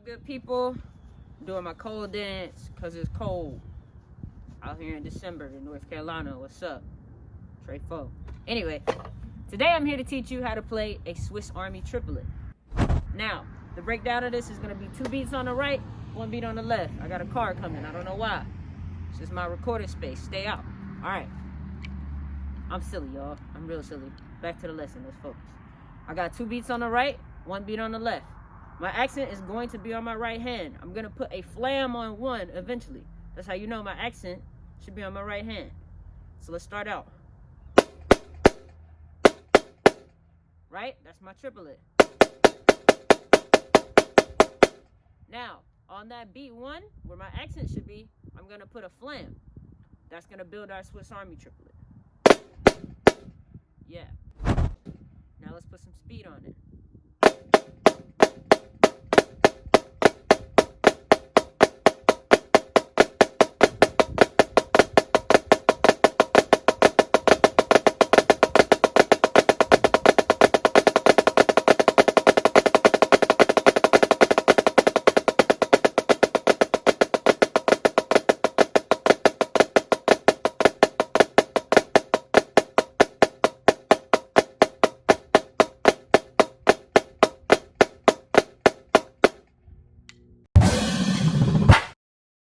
up, good people? I'm doing my cold dance because it's cold out here in December in North Carolina. What's up? Trey Foe. Anyway, today I'm here to teach you how to play a Swiss Army triplet. Now, the breakdown of this is going to be 2 beats on the right, 1 beat on the left. I got a car coming. I don't know why. This is my recording space. Stay out. All right. I'm silly, y'all. I'm real silly. Back to the lesson. Let's focus. I got 2 beats on the right, 1 beat on the left. My accent is going to be on my right hand. I'm going to put a flam on one eventually. That's how you know my accent should be on my right hand. So let's start out. Right? That's my triplet. Now, on that beat 1, where my accent should be, I'm going to put a flam. That's going to build our Swiss Army triplet. Yeah. Now let's put some speed on it.